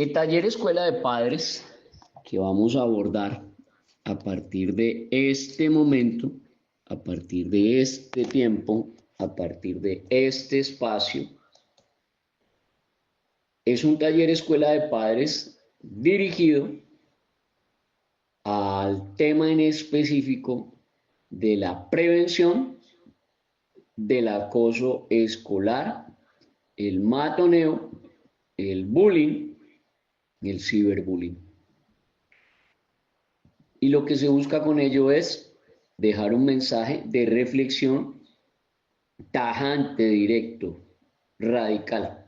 El taller Escuela de Padres que vamos a abordar a partir de este momento, a partir de este tiempo, a partir de este espacio, es un taller Escuela de Padres dirigido al tema en específico de la prevención del acoso escolar, el matoneo, el bullying y el ciberbullying. Y lo que se busca con ello es dejar un mensaje de reflexión tajante, directo, radical,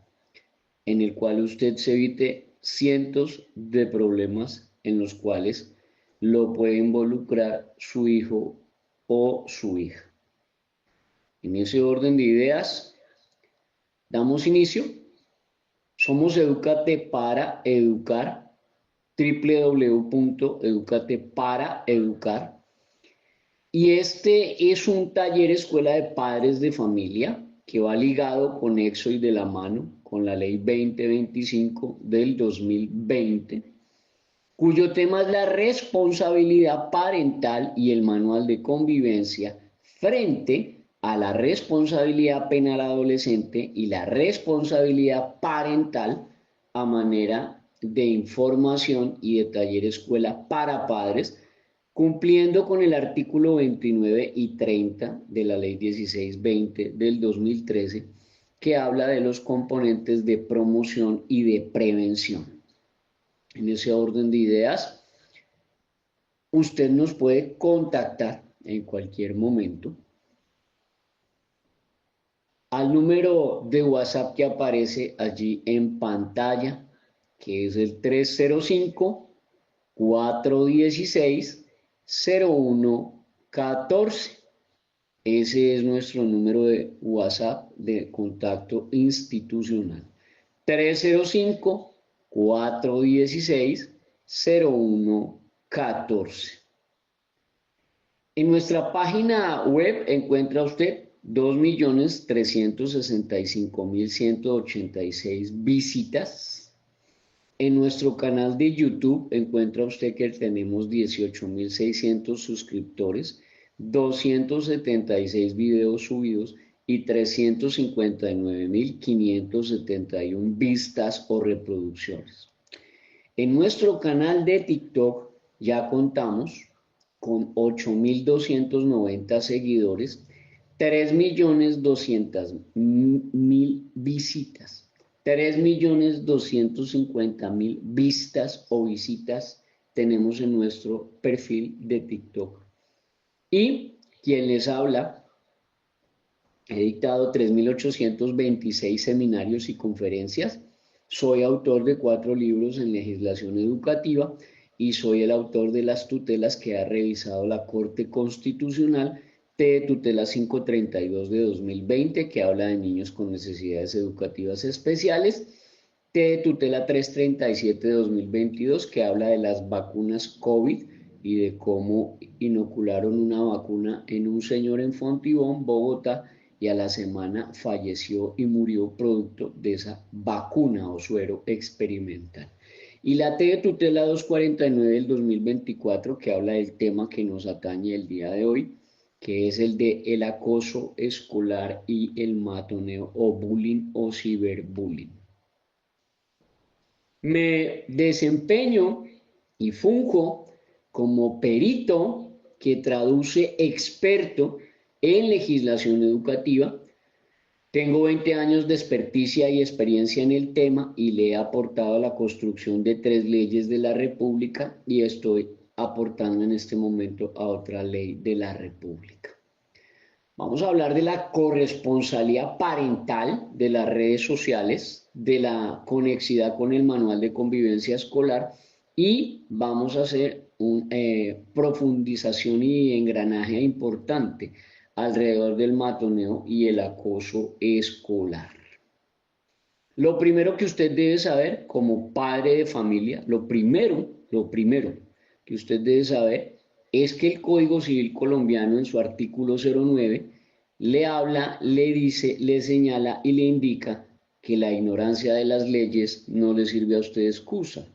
en el cual usted se evite cientos de problemas en los cuales lo puede involucrar su hijo o su hija. En ese orden de ideas, damos inicio. Somos Educate para Educar, www.educateparaeducar. Y este es un taller Escuela de Padres de Familia que va ligado con Nexo y de la mano con la Ley 2025 del 2020, cuyo tema es la responsabilidad parental y el manual de convivencia frente a la responsabilidad penal adolescente y la responsabilidad parental a manera de información y de taller escuela para padres, cumpliendo con el artículo 29 y 30 de la Ley 1620 del 2013, que habla de los componentes de promoción y de prevención. En ese orden de ideas, usted nos puede contactar en cualquier momento al número de WhatsApp que aparece allí en pantalla, que es el 305-416-0114. Ese es nuestro número de WhatsApp de contacto institucional. 305-416-0114. En nuestra página web encuentra usted 2.365.186 visitas. En nuestro canal de YouTube encuentra usted que tenemos 18.600 suscriptores, 276 videos subidos y 359.571 vistas o reproducciones. En nuestro canal de TikTok ya contamos con 8.290 seguidores, 3.200.000 visitas, 3.250.000 vistas o visitas tenemos en nuestro perfil de TikTok. Y quien les habla, he dictado 3.826 seminarios y conferencias. Soy autor de 4 libros en legislación educativa y soy el autor de las tutelas que ha revisado la Corte Constitucional, de tutela 532 de 2020, que habla de niños con necesidades educativas especiales, de tutela 337 de 2022, que habla de las vacunas COVID y de cómo inocularon una vacuna en un señor en Fontibón, Bogotá, y a la semana falleció y murió producto de esa vacuna o suero experimental. Y la T de tutela 249 del 2024, que habla del tema que nos atañe el día de hoy, que es el de el acoso escolar y el matoneo o bullying o ciberbullying. Me desempeño y funjo como perito que traduce experto en legislación educativa. Tengo 20 años de experticia y experiencia en el tema y le he aportado a la construcción de 3 leyes de la República y estoy aportando en este momento a otra ley de la República. Vamos a hablar de la corresponsabilidad parental de las redes sociales, de la conexidad con el manual de convivencia escolar y vamos a hacer una profundización y engranaje importante alrededor del matoneo y el acoso escolar. Lo primero que usted debe saber como padre de familia, lo primero que usted debe saber es que el Código Civil colombiano en su artículo 09 le habla, le dice, le señala y le indica que la ignorancia de las leyes no le sirve a usted de excusa.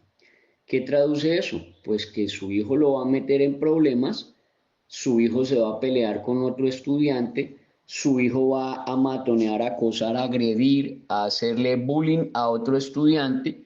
¿Qué traduce eso? Pues que su hijo lo va a meter en problemas, su hijo se va a pelear con otro estudiante, su hijo va a matonear, a acosar, a agredir, a hacerle bullying a otro estudiante,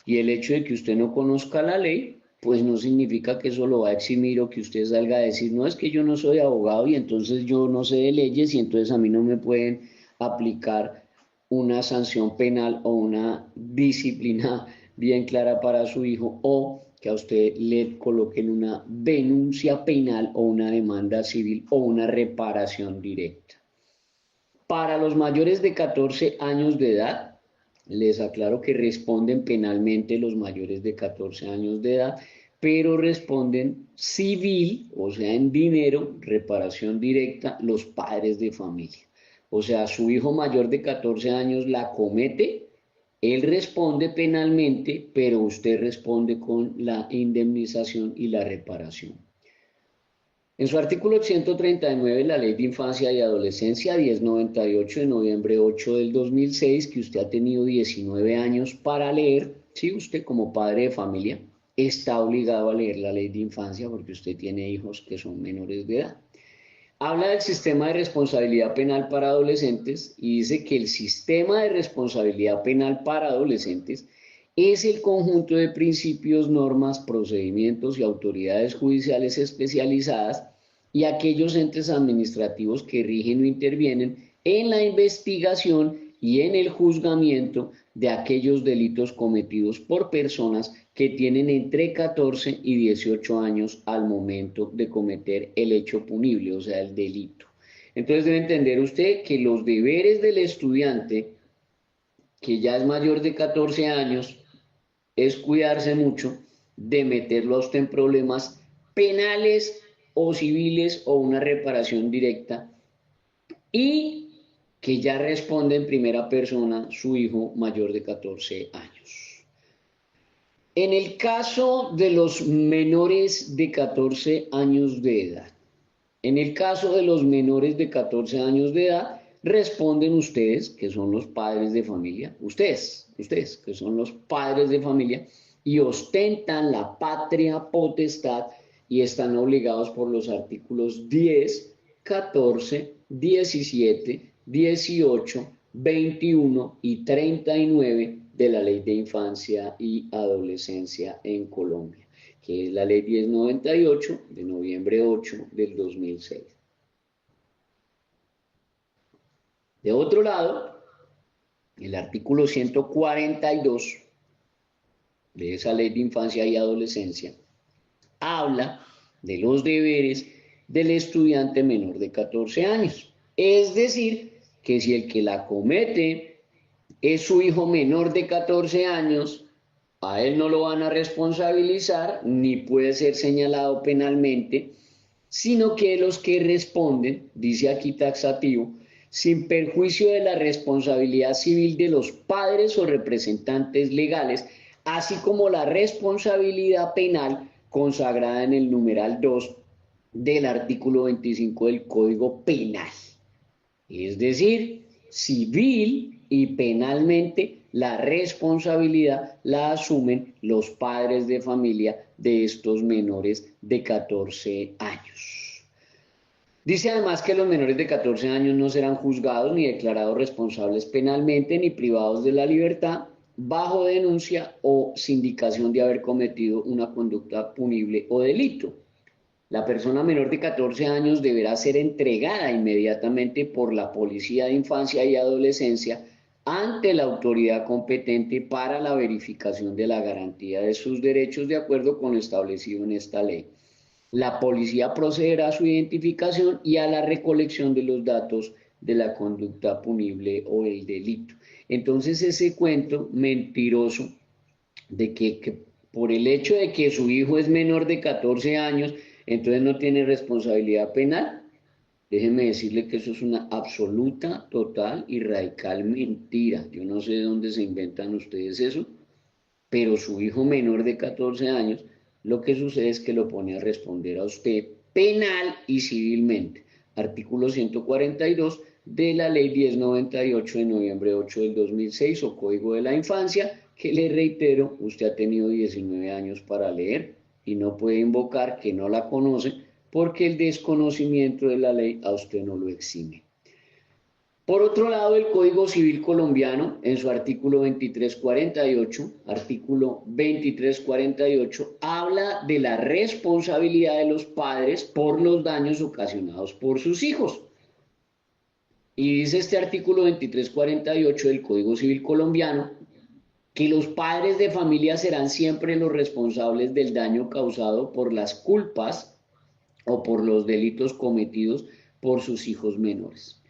y el hecho de que usted no conozca la ley, pues no significa que eso lo va a eximir o que usted salga a decir, no, es que yo no soy abogado y entonces yo no sé de leyes y entonces a mí no me pueden aplicar una sanción penal o una disciplina bien clara para su hijo, o que a usted le coloquen una denuncia penal o una demanda civil o una reparación directa. Para los mayores de 14 años de edad, les aclaro que responden penalmente los mayores de 14 años de edad, pero responden civil, o sea, en dinero, reparación directa, los padres de familia. O sea, su hijo mayor de 14 años la comete, él responde penalmente, pero usted responde con la indemnización y la reparación. En su artículo 139, la Ley de Infancia y Adolescencia 1098 de noviembre 8 del 2006, que usted ha tenido 19 años para leer, sí, usted como padre de familia está obligado a leer la Ley de Infancia porque usted tiene hijos que son menores de edad. Habla del sistema de responsabilidad penal para adolescentes y dice que el sistema de responsabilidad penal para adolescentes es el conjunto de principios, normas, procedimientos y autoridades judiciales especializadas y aquellos entes administrativos que rigen o intervienen en la investigación y en el juzgamiento de aquellos delitos cometidos por personas que tienen entre 14 y 18 años al momento de cometer el hecho punible, o sea, el delito. Entonces debe entender usted que los deberes del estudiante que ya es mayor de 14 años es cuidarse mucho de meterlo a usted en problemas penales o civiles o una reparación directa, y que ya responde en primera persona su hijo mayor de 14 años. En el caso de los menores de 14 años de edad, en el caso de los menores de 14 años de edad, responden ustedes, que son los padres de familia, ustedes, que son los padres de familia, y ostentan la patria potestad y están obligados por los artículos 10, 14, 17, 18, 21 y 39 de la Ley de Infancia y Adolescencia en Colombia, que es la Ley 1098 de noviembre 8 del 2006. De otro lado, el artículo 142 de esa Ley de Infancia y Adolescencia habla de los deberes del estudiante menor de 14 años. Es decir, que si el que la comete es su hijo menor de 14 años, a él no lo van a responsabilizar ni puede ser señalado penalmente, sino que los que responden, dice aquí taxativo, sin perjuicio de la responsabilidad civil de los padres o representantes legales, así como la responsabilidad penal consagrada en el numeral 2 del artículo 25 del Código Penal. Es decir, civil y penalmente la responsabilidad la asumen los padres de familia de estos menores de 14 años. Dice además que los menores de 14 años no serán juzgados ni declarados responsables penalmente ni privados de la libertad bajo denuncia o sindicación de haber cometido una conducta punible o delito. La persona menor de 14 años deberá ser entregada inmediatamente por la Policía de Infancia y Adolescencia ante la autoridad competente para la verificación de la garantía de sus derechos de acuerdo con lo establecido en esta ley. La policía procederá a su identificación y a la recolección de los datos de la conducta punible o el delito. Entonces ese cuento mentiroso de que por el hecho de que su hijo es menor de 14 años, entonces no tiene responsabilidad penal, déjeme decirle que eso es una absoluta, total y radical mentira. Yo no sé de dónde se inventan ustedes eso, pero su hijo menor de 14 años, lo que sucede es que lo pone a responder a usted penal y civilmente. Artículo 142 de la Ley 1098 de noviembre 8 del 2006 o Código de la Infancia, que le reitero, usted ha tenido 19 años para leer y no puede invocar que no la conoce porque el desconocimiento de la ley a usted no lo exime. Por otro lado, el Código Civil colombiano, en su artículo 2348, habla de la responsabilidad de los padres por los daños ocasionados por sus hijos. Y dice este artículo 2348 del Código Civil colombiano que los padres de familia serán siempre los responsables del daño causado por las culpas o por los delitos cometidos por sus hijos menores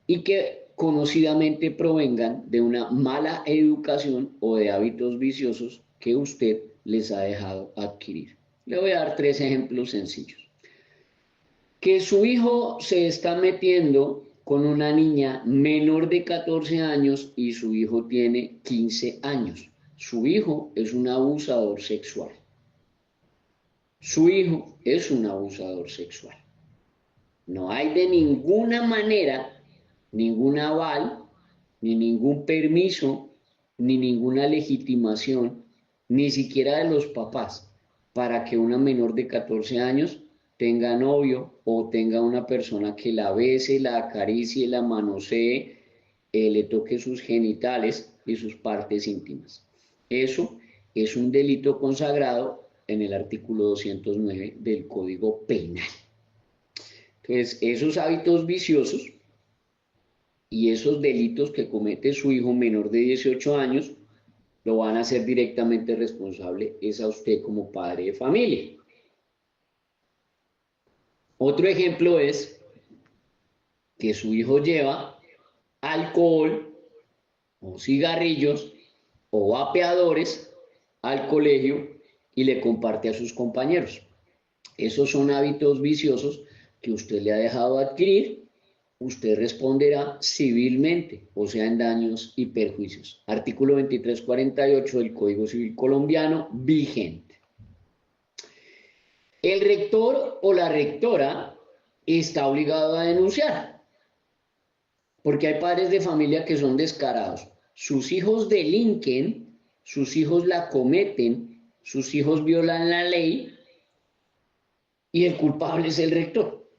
y que conocidamente provengan de una mala educación o de hábitos viciosos que usted les ha dejado adquirir. Le voy a dar 3 ejemplos sencillos. Que su hijo se está metiendo con una niña menor de 14 años y su hijo tiene 15 años. Su hijo es un abusador sexual. Su hijo es un abusador sexual. No hay de ninguna manera ningún aval, ni ningún permiso, ni ninguna legitimación, ni siquiera de los papás, para que una menor de 14 años tenga novio o tenga una persona que la bese, la acaricie, la manosee, le toque sus genitales y sus partes íntimas. Eso es un delito consagrado en el artículo 209 del Código Penal. Entonces, esos hábitos viciosos y esos delitos que comete su hijo menor de 18 años lo van a hacer directamente responsable es a usted como padre de familia. Otro ejemplo es que su hijo lleva alcohol o cigarrillos o vapeadores al colegio y le comparte a sus compañeros. Esos son hábitos viciosos que usted le ha dejado adquirir. Usted responderá civilmente, o sea, en daños y perjuicios. Artículo 2348 del Código Civil colombiano vigente. El rector o la rectora está obligado a denunciar, porque hay padres de familia que son descarados. Sus hijos delinquen, sus hijos la cometen, sus hijos violan la ley y el culpable es el rector,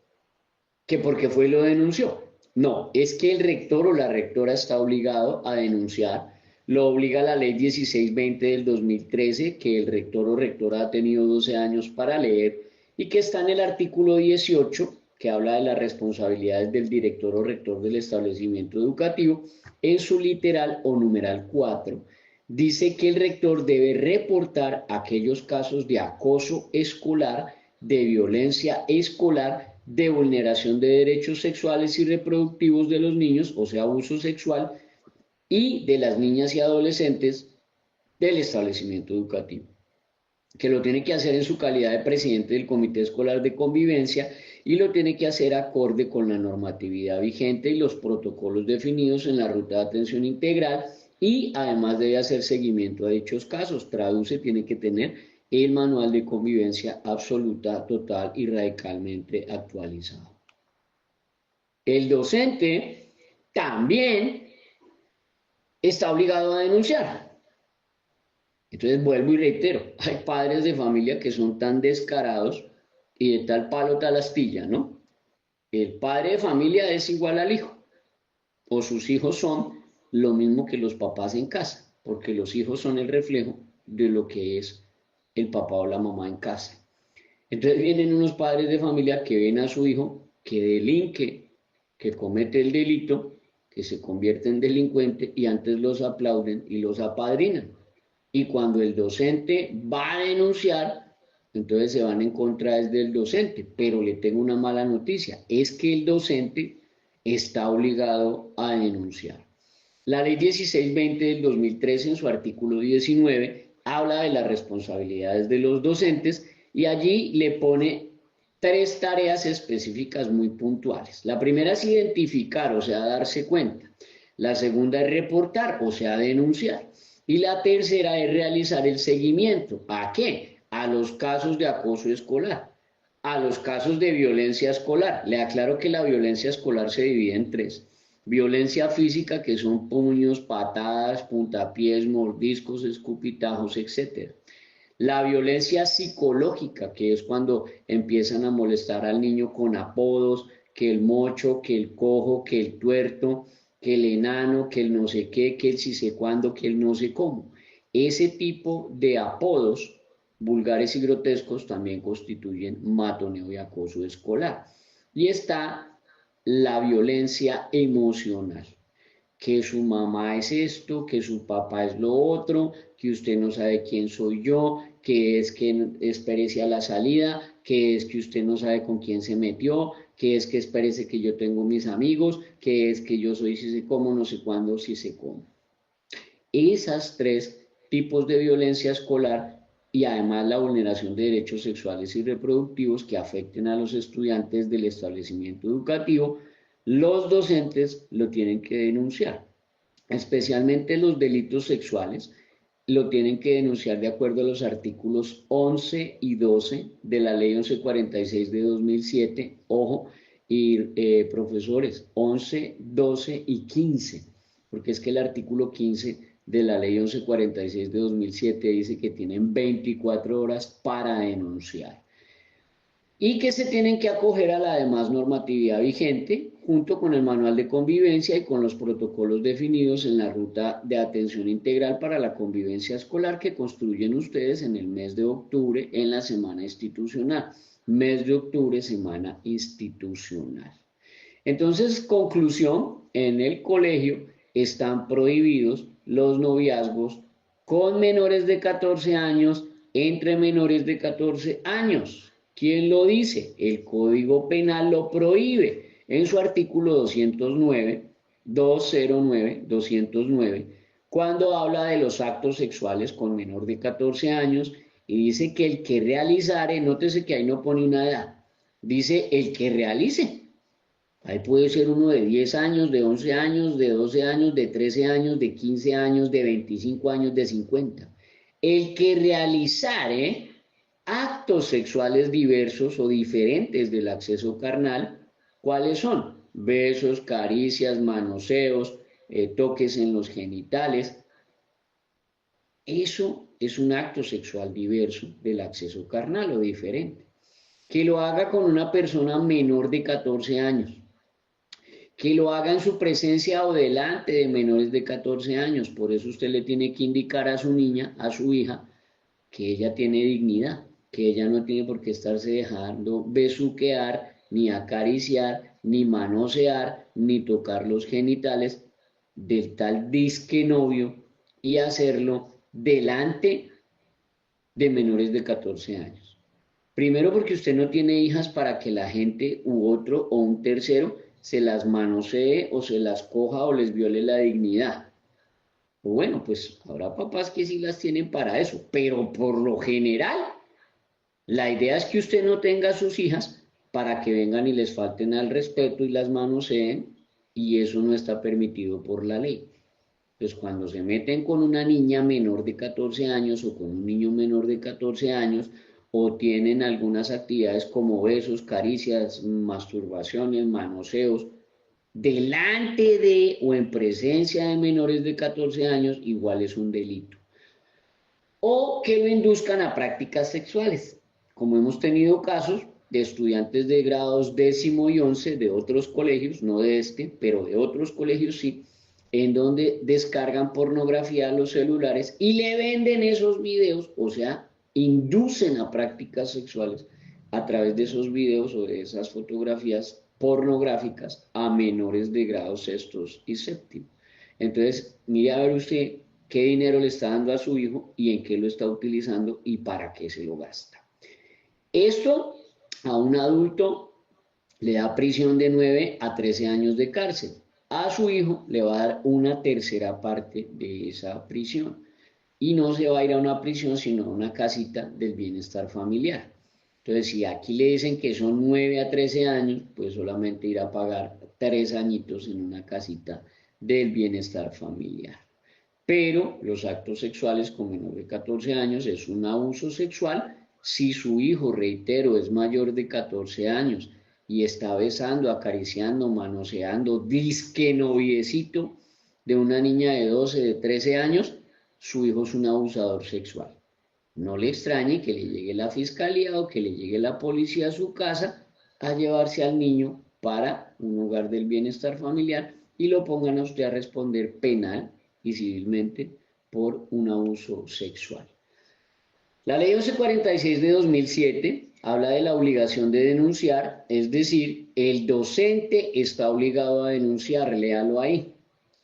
que porque fue y lo denunció. No, es que el rector o la rectora está obligado a denunciar. Lo obliga la ley 1620 del 2013, que el rector o rectora ha tenido 12 años para leer y que está en el artículo 18, que habla de las responsabilidades del director o rector del establecimiento educativo. En su literal o numeral 4, dice que el rector debe reportar aquellos casos de acoso escolar, de violencia escolar, de vulneración de derechos sexuales y reproductivos de los niños, o sea, abuso sexual, y de las niñas y adolescentes del establecimiento educativo, que lo tiene que hacer en su calidad de presidente del Comité Escolar de Convivencia y lo tiene que hacer acorde con la normatividad vigente y los protocolos definidos en la Ruta de Atención Integral y además debe hacer seguimiento a dichos casos. Traduce, tiene que tener el manual de convivencia absoluta, total y radicalmente actualizado. El docente también está obligado a denunciar. Entonces vuelvo y reitero, hay padres de familia que son tan descarados y de tal palo tal astilla, ¿no? El padre de familia es igual al hijo, o sus hijos son lo mismo que los papás en casa, porque los hijos son el reflejo de lo que es el papá o la mamá en casa. Entonces vienen unos padres de familia que ven a su hijo que delinque, que comete el delito, que se convierte en delincuente y antes los aplauden y los apadrinan. Y cuando el docente va a denunciar, entonces se van en contra del docente. Pero le tengo una mala noticia, es que el docente está obligado a denunciar. La ley 1620 del 2013 en su artículo 19 habla de las responsabilidades de los docentes y allí le pone 3 tareas específicas muy puntuales. La primera es identificar, o sea, darse cuenta. La segunda es reportar, o sea, denunciar. Y la tercera es realizar el seguimiento. ¿A qué? A los casos de acoso escolar, a los casos de violencia escolar. Le aclaro que la violencia escolar se divide en 3. Violencia física, que son puños, patadas, puntapiés, mordiscos, escupitajos, etc. La violencia psicológica, que es cuando empiezan a molestar al niño con apodos, que el mocho, que el cojo, que el tuerto, que el enano, que el no sé qué, que el si sé cuándo, que el no sé cómo. Ese tipo de apodos vulgares y grotescos también constituyen matoneo y acoso escolar. Y está la violencia emocional, que su mamá es esto, que su papá es lo otro, que usted no sabe quién soy yo, que es que espérese a la salida, que es que usted no sabe con quién se metió, que es que espérese que yo tengo mis amigos, que es que yo soy si sé cómo, no sé cuándo, si sé cómo. Esas tres tipos de violencia escolar y además la vulneración de derechos sexuales y reproductivos que afecten a los estudiantes del establecimiento educativo, los docentes lo tienen que denunciar, especialmente los delitos sexuales, lo tienen que denunciar de acuerdo a los artículos 11 y 12 de la ley 1146 de 2007, ojo, y profesores, 11, 12 y 15, porque es que el artículo 15 de la ley 1146 de 2007 dice que tienen 24 horas para denunciar y que se tienen que acoger a la demás normatividad vigente junto con el manual de convivencia y con los protocolos definidos en la ruta de atención integral para la convivencia escolar que construyen ustedes en el mes de octubre en la semana institucional. Mes de octubre, semana institucional. Entonces, conclusión, en el colegio están prohibidos los noviazgos con menores de 14 años, entre menores de 14 años. ¿Quién lo dice? El Código Penal lo prohíbe en su artículo 209, 209, 209, cuando habla de los actos sexuales con menor de 14 años y dice que el que realizare, nótese que ahí no pone una edad, dice el que realice. Ahí puede ser uno de 10 años, de 11 años, de 12 años, de 13 años, de 15 años, de 25 años, de 50. El que realizare actos sexuales diversos o diferentes del acceso carnal, ¿cuáles son? Besos, caricias, manoseos, toques en los genitales. Eso es un acto sexual diverso del acceso carnal o diferente. Que lo haga con una persona menor de 14 años, que lo haga en su presencia o delante de menores de 14 años. Por eso usted le tiene que indicar a su niña, a su hija, que ella tiene dignidad, que ella no tiene por qué estarse dejando besuquear, ni acariciar, ni manosear, ni tocar los genitales del tal disque novio y hacerlo delante de menores de 14 años. Primero porque usted no tiene hijas para que la gente u otro o un tercero se las manosee o se las coja o les viole la dignidad. O bueno, pues habrá papás que sí las tienen para eso, pero por lo general la idea es que usted no tenga a sus hijas para que vengan y les falten al respeto y las manoseen y eso no está permitido por la ley. Entonces, cuando se meten con una niña menor de 14 años o con un niño menor de 14 años, o tienen algunas actividades como besos, caricias, masturbaciones, manoseos, delante de o en presencia de menores de 14 años, igual es un delito. O que lo induzcan a prácticas sexuales, como hemos tenido casos de estudiantes de grados 10º y 11 de otros colegios, no de este, pero de otros colegios sí, en donde descargan pornografía a los celulares y le venden esos videos, o sea, inducen a prácticas sexuales a través de esos videos o de esas fotografías pornográficas a menores de grados sextos y séptimo. Entonces, mire a ver usted qué dinero le está dando a su hijo y en qué lo está utilizando y para qué se lo gasta. Esto a un adulto le da prisión de 9 a 13 años de cárcel. A su hijo le va a dar una tercera parte de esa prisión. Y no se va a ir a una prisión, sino a una casita del bienestar familiar. Entonces, si aquí le dicen que son 9 a 13 años, pues solamente irá a pagar 3 añitos en una casita del bienestar familiar. Pero los actos sexuales con menor de 14 años es un abuso sexual si su hijo, reitero, es mayor de 14 años y está besando, acariciando, manoseando, disque noviecito de una niña de 12, de 13 años, su hijo es un abusador sexual. No le extrañe que le llegue la fiscalía o que le llegue la policía a su casa a llevarse al niño para un hogar del bienestar familiar y lo pongan a usted a responder penal y civilmente por un abuso sexual. La ley 1146 de 2007 habla de la obligación de denunciar, es decir, el docente está obligado a denunciar, léalo ahí.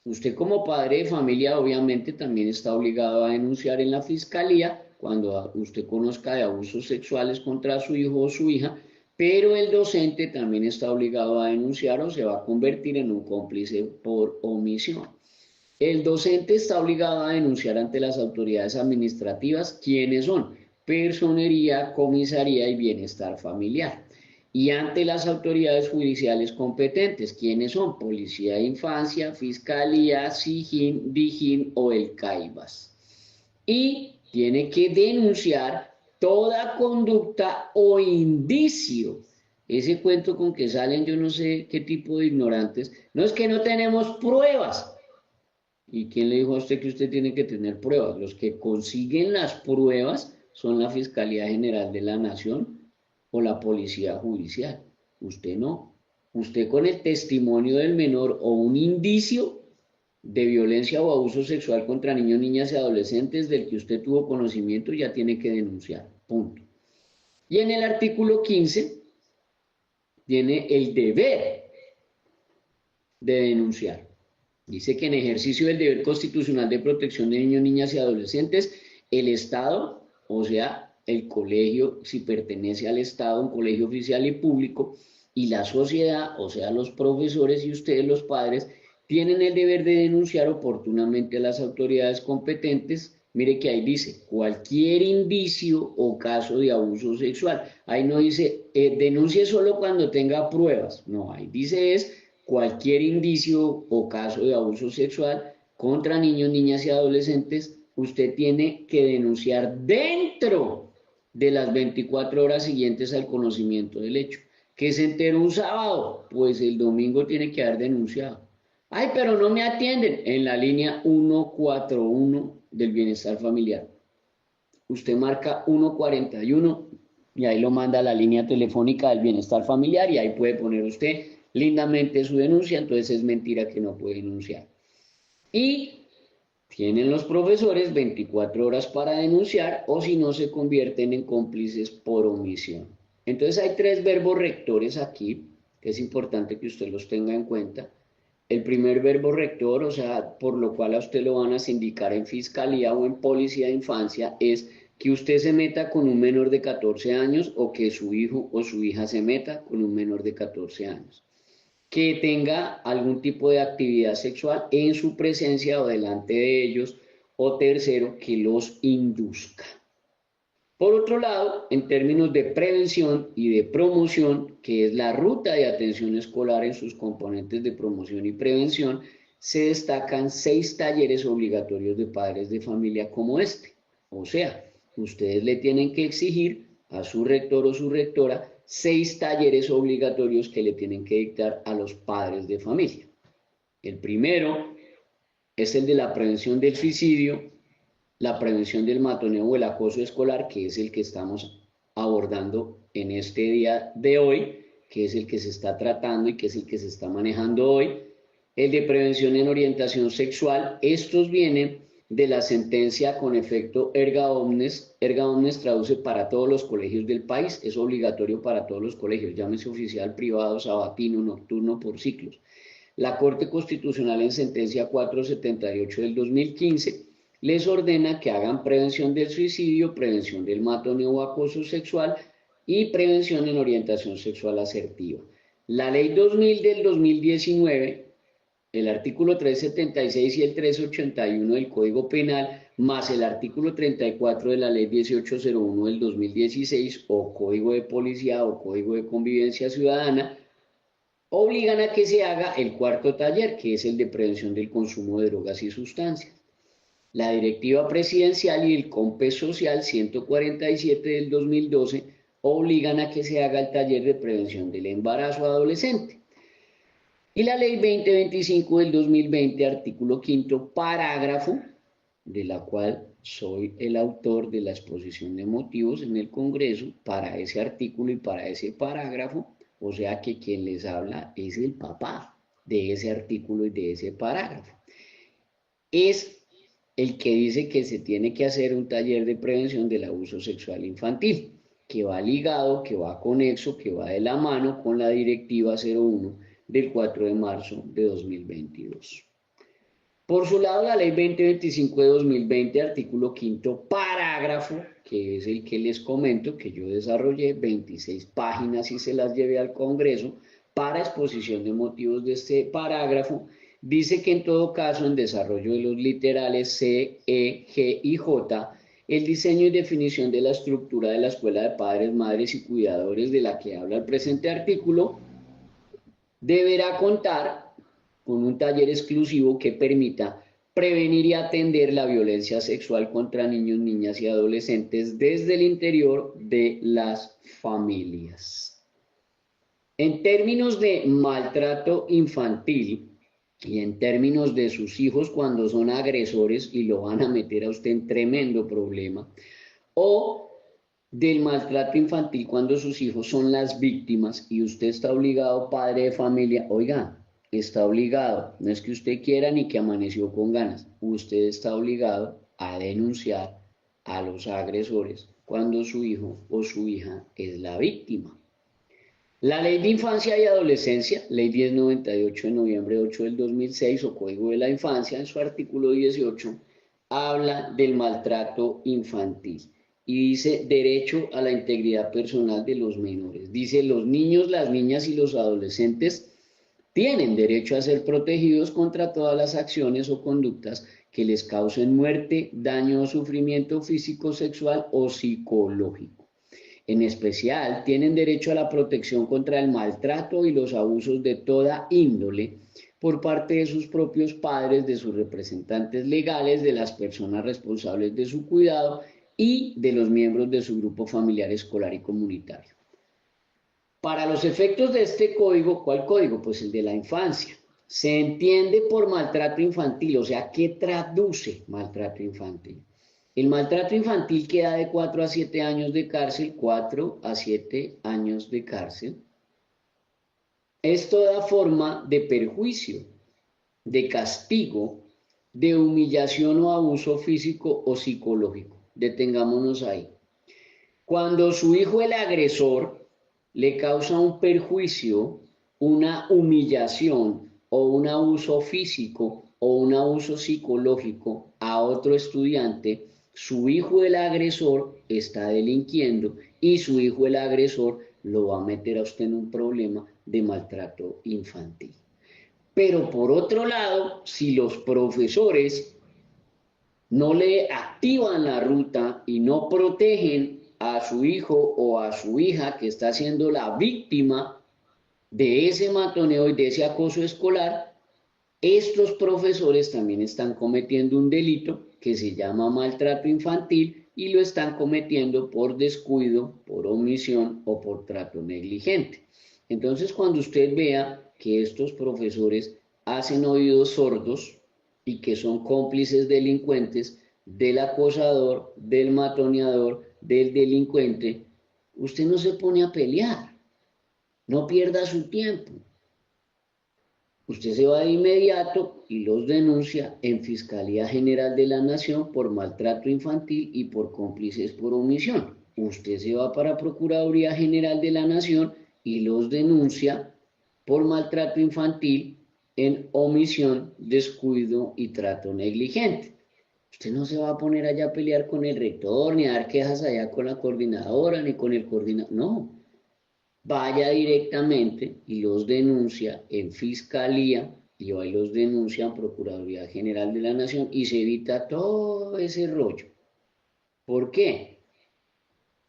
Usted como padre de familia obviamente también está obligado a denunciar en la fiscalía cuando usted conozca de abusos sexuales contra su hijo o su hija, pero el docente también está obligado a denunciar o se va a convertir en un cómplice por omisión. El docente está obligado a denunciar ante las autoridades administrativas quiénes son personería, comisaría y bienestar familiar. Y ante las autoridades judiciales competentes, ¿quiénes son? Policía de Infancia, Fiscalía, SIJIN, DIJÍN o el CAIBAS. Y tiene que denunciar toda conducta o indicio. Ese cuento con que salen yo no sé qué tipo de ignorantes. No es que no tenemos pruebas. ¿Y quién le dijo a usted que usted tiene que tener pruebas? Los que consiguen las pruebas son la Fiscalía General de la Nación o la Policía Judicial. Usted no. Usted con el testimonio del menor o un indicio de violencia o abuso sexual contra niños, niñas y adolescentes del que usted tuvo conocimiento ya tiene que denunciar. Punto. Y en el artículo 15 tiene el deber de denunciar. Dice que en ejercicio del deber constitucional de protección de niños, niñas y adolescentes, el Estado, o sea, el colegio, si pertenece al Estado, un colegio oficial y público, y la sociedad, o sea, los profesores y ustedes, los padres, tienen el deber de denunciar oportunamente a las autoridades competentes. Mire que ahí dice, cualquier indicio o caso de abuso sexual. Ahí no dice, denuncie solo cuando tenga pruebas. No, ahí dice es cualquier indicio o caso de abuso sexual contra niños, niñas y adolescentes, usted tiene que denunciar dentro de las 24 horas siguientes al conocimiento del hecho. ¿Que se enteró un sábado? Pues el domingo tiene que haber denunciado. Ay, pero no me atienden en la línea 141 del bienestar familiar. Usted marca 141 y ahí lo manda a la línea telefónica del bienestar familiar y ahí puede poner usted lindamente su denuncia, entonces es mentira que no puede denunciar. Y tienen los profesores 24 horas para denunciar o si no se convierten en cómplices por omisión. Entonces hay tres verbos rectores aquí, que es importante que usted los tenga en cuenta. El primer verbo rector, o sea, por lo cual a usted lo van a sindicar en fiscalía o en policía de infancia, es que usted se meta con un menor de 14 años o que su hijo o su hija se meta con un menor de 14 años. Que tenga algún tipo de actividad sexual en su presencia o delante de ellos, o tercero, que los induzca. Por otro lado, en términos de prevención y de promoción, que es la ruta de atención escolar en sus componentes de promoción y prevención, se destacan 6 talleres obligatorios de padres de familia como este. O sea, ustedes le tienen que exigir a su rector o su rectora 6 talleres obligatorios que le tienen que dictar a los padres de familia. El primero es el de la prevención del suicidio, la prevención del matoneo o el acoso escolar, que es el que estamos abordando en este día de hoy, que es el que se está tratando y que es el que se está manejando hoy. El de prevención en orientación sexual, estos vienen de la sentencia con efecto erga omnes. Erga omnes traduce para todos los colegios del país, es obligatorio para todos los colegios, llámese oficial, privado, sabatino, nocturno, por ciclos. La Corte Constitucional en sentencia 478 del 2015 les ordena que hagan prevención del suicidio, prevención del matoneo o acoso sexual y prevención en orientación sexual asertiva. La Ley 2000 del 2019, el artículo 376 y el 381 del Código Penal, más el artículo 34 de la Ley 1801 del 2016 o Código de Policía o Código de Convivencia Ciudadana, obligan a que se haga el cuarto taller, que es el de prevención del consumo de drogas y sustancias. La Directiva Presidencial y el COMPES Social 147 del 2012 obligan a que se haga el taller de prevención del embarazo adolescente. Y la ley 2025 del 2020, artículo 5º, parágrafo, de la cual soy el autor de la exposición de motivos en el Congreso para ese artículo y para ese parágrafo, o sea que quien les habla es el papá de ese artículo y de ese parágrafo. Es el que dice que se tiene que hacer un taller de prevención del abuso sexual infantil, que va ligado, que va conexo, que va de la mano con la Directiva 01 del 4 de marzo de 2022. Por su lado, la Ley 2025 de 2020, artículo 5º, parágrafo, que es el que les comento, que yo desarrollé 26 páginas y se las llevé al Congreso para exposición de motivos de este parágrafo, dice que en todo caso, en desarrollo de los literales C, E, G y J, el diseño y definición de la estructura de la escuela de padres, madres y cuidadores de la que habla el presente artículo deberá contar con un taller exclusivo que permita prevenir y atender la violencia sexual contra niños, niñas y adolescentes desde el interior de las familias. En términos de maltrato infantil y en términos de sus hijos cuando son agresores y lo van a meter a usted en tremendo problema, o del maltrato infantil cuando sus hijos son las víctimas y usted está obligado, padre de familia, oiga, está obligado, no es que usted quiera ni que amaneció con ganas, usted está obligado a denunciar a los agresores cuando su hijo o su hija es la víctima. La Ley de Infancia y Adolescencia, Ley 1098 de noviembre 8 del 2006 o Código de la Infancia, en su artículo 18, habla del maltrato infantil y dice derecho a la integridad personal de los menores. Dice los niños, las niñas y los adolescentes tienen derecho a ser protegidos contra todas las acciones o conductas que les causen muerte, daño o sufrimiento físico, sexual o psicológico. En especial, tienen derecho a la protección contra el maltrato y los abusos de toda índole por parte de sus propios padres, de sus representantes legales, de las personas responsables de su cuidado y de los miembros de su grupo familiar, escolar y comunitario. Para los efectos de este código, ¿cuál código? Pues el de la infancia. Se entiende por maltrato infantil, o sea, ¿qué traduce maltrato infantil? El maltrato infantil queda de 4 a 7 años de cárcel, 4 a 7 años de cárcel. Es toda forma de perjuicio, de castigo, de humillación o abuso físico o psicológico. Detengámonos ahí. Cuando su hijo, el agresor, le causa un perjuicio, una humillación o un abuso físico o un abuso psicológico a otro estudiante, su hijo el agresor está delinquiendo y su hijo el agresor lo va a meter a usted en un problema de maltrato infantil. Pero por otro lado, si los profesores no le activan la ruta y no protegen a su hijo o a su hija que está siendo la víctima de ese matoneo y de ese acoso escolar, estos profesores también están cometiendo un delito que se llama maltrato infantil y lo están cometiendo por descuido, por omisión o por trato negligente. Entonces, cuando usted vea que estos profesores hacen oídos sordos y que son cómplices delincuentes del acosador, del matoneador, del delincuente, usted no se pone a pelear, no pierda su tiempo. Usted se va de inmediato y los denuncia en Fiscalía General de la Nación por maltrato infantil y por cómplices por omisión. Usted se va para Procuraduría General de la Nación y los denuncia por maltrato infantil en omisión, descuido y trato negligente. Usted no se va a poner allá a pelear con el rector, ni a dar quejas allá con la coordinadora, ni con el coordinador. No. Vaya directamente y los denuncia en Fiscalía y ahí los denuncia en Procuraduría General de la Nación y se evita todo ese rollo. ¿Por qué?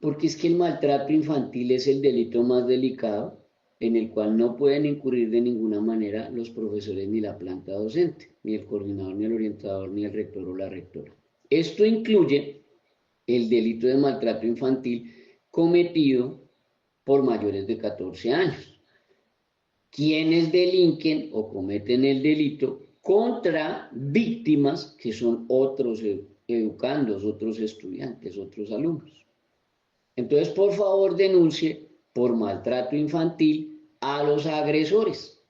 Porque es que el maltrato infantil es el delito más delicado en el cual no pueden incurrir de ninguna manera los profesores ni la planta docente, ni el coordinador, ni el orientador, ni el rector o la rectora. Esto incluye el delito de maltrato infantil cometido por mayores de 14 años. Quienes delinquen o cometen el delito contra víctimas que son otros educandos, otros estudiantes, otros alumnos. Entonces, por favor, denuncie por maltrato infantil a los agresores.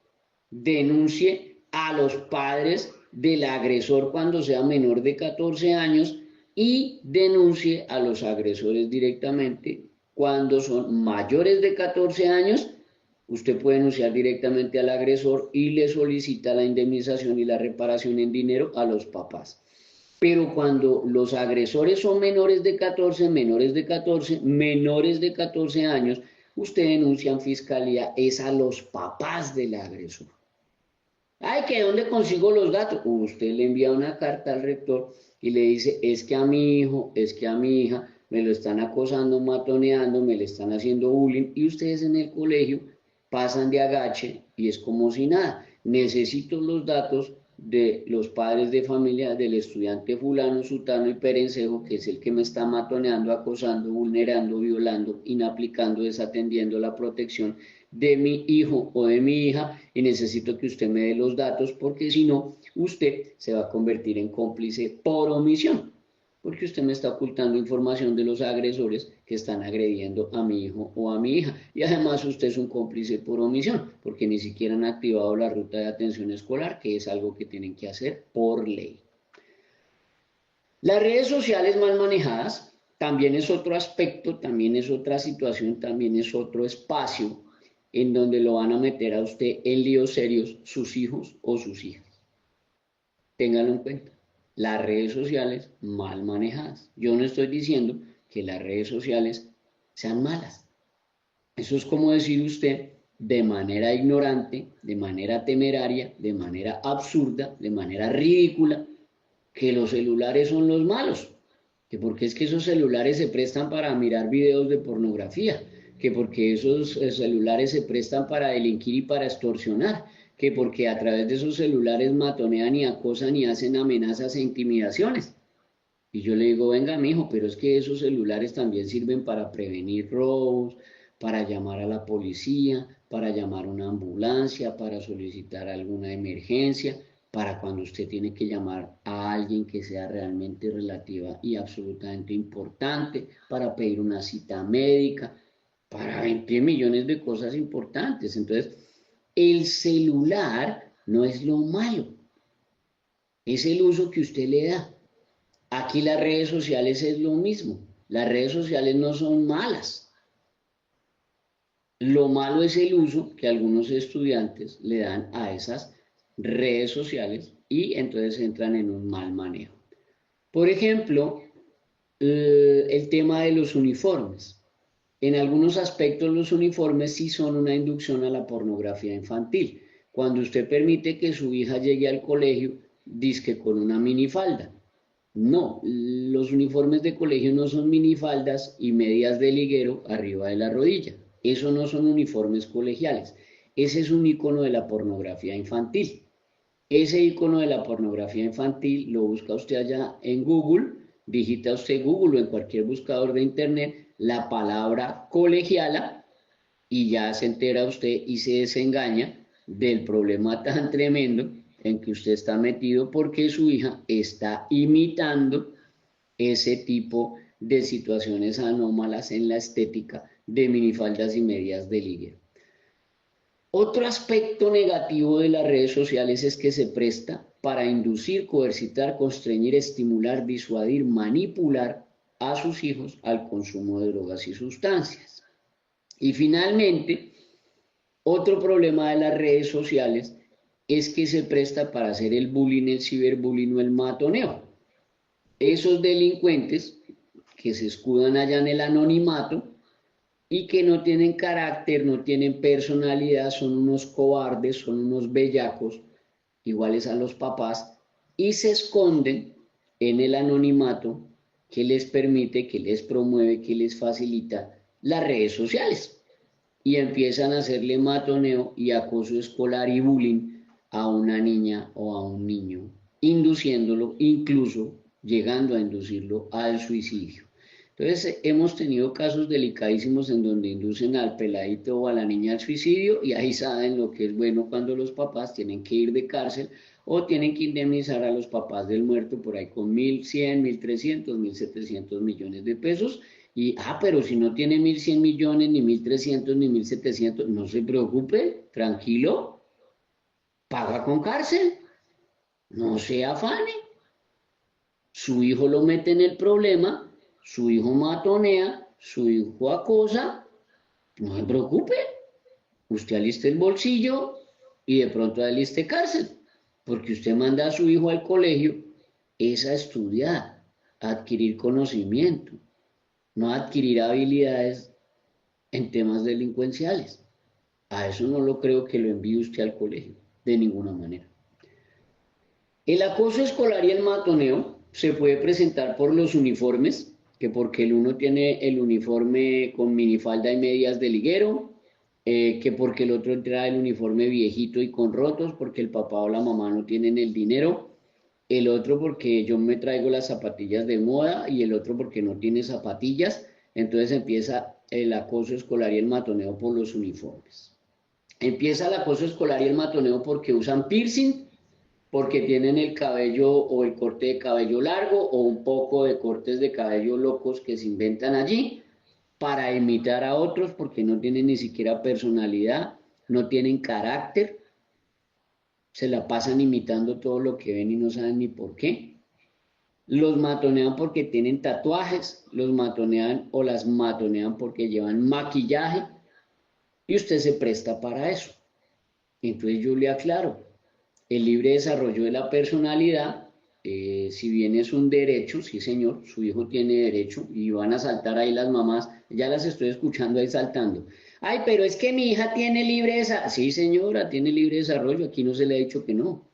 Denuncie a los padres del agresor cuando sea menor de 14 años y denuncie a los agresores directamente cuando son mayores de 14 años. Usted puede denunciar directamente al agresor y le solicita la indemnización y la reparación en dinero a los papás. Pero cuando los agresores son menores de 14, menores de 14, menores de 14 años, usted denuncia en fiscalía es a los papás del agresor. Ay, ¿que dónde consigo los datos? Usted le envía una carta al rector y le dice, es que a mi hijo, es que a mi hija me lo están acosando, matoneando, me le están haciendo bullying y ustedes en el colegio pasan de agache y es como si nada. Necesito los datos de los padres de familia del estudiante fulano, sutano y perencejo, que es el que me está matoneando, acosando, vulnerando, violando, inaplicando, desatendiendo la protección de mi hijo o de mi hija y necesito que usted me dé los datos porque si no, usted se va a convertir en cómplice por omisión porque usted me está ocultando información de los agresores que están agrediendo a mi hijo o a mi hija. Y además usted es un cómplice por omisión, porque ni siquiera han activado la ruta de atención escolar, que es algo que tienen que hacer por ley. Las redes sociales mal manejadas también es otro aspecto, también es otra situación, también es otro espacio en donde lo van a meter a usted en líos serios sus hijos o sus hijas. Ténganlo en cuenta. Las redes sociales mal manejadas. Yo no estoy diciendo que las redes sociales sean malas. Eso es como decir usted de manera ignorante, de manera temeraria, de manera absurda, de manera ridícula, que los celulares son los malos. Que porque es que esos celulares se prestan para mirar videos de pornografía, que porque esos celulares se prestan para delinquir y para extorsionar, que porque a través de esos celulares matonean y acosan y hacen amenazas e intimidaciones. Y yo le digo, venga, mijo, pero es que esos celulares también sirven para prevenir robos, para llamar a la policía, para llamar a una ambulancia, para solicitar alguna emergencia, para cuando usted tiene que llamar a alguien que sea realmente relativa y absolutamente importante, para pedir una cita médica, para 20 millones de cosas importantes. Entonces, el celular no es lo malo, es el uso que usted le da. Aquí las redes sociales es lo mismo. Las redes sociales no son malas. Lo malo es el uso que algunos estudiantes le dan a esas redes sociales y entonces entran en un mal manejo. Por ejemplo, el tema de los uniformes. En algunos aspectos los uniformes sí son una inducción a la pornografía infantil. Cuando usted permite que su hija llegue al colegio, dizque con una minifalda. No, los uniformes de colegio no son minifaldas y medias de liguero arriba de la rodilla. Eso no son uniformes colegiales. Ese es un icono de la pornografía infantil. Ese icono de la pornografía infantil lo busca usted allá en Google, digita usted Google o en cualquier buscador de internet la palabra colegiala y ya se entera usted y se desengaña del problema tan tremendo en que usted está metido porque su hija está imitando ese tipo de situaciones anómalas en la estética de minifaldas y medias de liguero. Otro aspecto negativo de las redes sociales es que se presta para inducir, coercitar, constreñir, estimular, disuadir, manipular a sus hijos al consumo de drogas y sustancias. Y finalmente, otro problema de las redes sociales es que se presta para hacer el bullying, el ciberbullying o el matoneo. Esos delincuentes que se escudan allá en el anonimato y que no tienen carácter, no tienen personalidad, son unos cobardes, son unos bellacos, iguales a los papás, y se esconden en el anonimato que les permite, que les promueve, que les facilita las redes sociales. Y empiezan a hacerle matoneo y acoso escolar y bullying a una niña o a un niño, induciéndolo, incluso llegando a inducirlo al suicidio. Entonces, hemos tenido casos delicadísimos en donde inducen al peladito o a la niña al suicidio y ahí saben lo que es bueno cuando los papás tienen que ir de cárcel o tienen que indemnizar a los papás del muerto por ahí con 1.100, 1.300, 1.700 millones de pesos. Y, pero si no tiene 1.100 millones, ni 1.300, ni 1.700, no se preocupe, tranquilo, paga con cárcel, no se afane. Su hijo lo mete en el problema, su hijo matonea, su hijo acosa, no se preocupe, usted aliste el bolsillo y de pronto aliste cárcel, porque usted manda a su hijo al colegio es a estudiar, a adquirir conocimiento, no a adquirir habilidades en temas delincuenciales. A eso no lo creo que lo envíe usted al colegio, de ninguna manera. El acoso escolar y el matoneo se puede presentar por los uniformes, que porque el uno tiene el uniforme con minifalda y medias de liguero, que porque el otro trae el uniforme viejito y con rotos, porque el papá o la mamá no tienen el dinero, el otro porque yo me traigo las zapatillas de moda y el otro porque no tiene zapatillas, entonces empieza el acoso escolar y el matoneo por los uniformes. Empieza el acoso escolar y el matoneo porque usan piercing, porque tienen el cabello o el corte de cabello largo o un poco de cortes de cabello locos que se inventan allí para imitar a otros porque no tienen ni siquiera personalidad, no tienen carácter, se la pasan imitando todo lo que ven y no saben ni por qué. Los matonean porque tienen tatuajes, los matonean o las matonean porque llevan maquillaje y usted se presta para eso. Entonces yo le aclaro, el libre desarrollo de la personalidad, si bien es un derecho, sí señor, su hijo tiene derecho y van a saltar ahí las mamás, ya las estoy escuchando ahí saltando. Ay, pero es que mi hija tiene libre desarrollo. Sí señora, tiene libre desarrollo, aquí no se le ha dicho que no.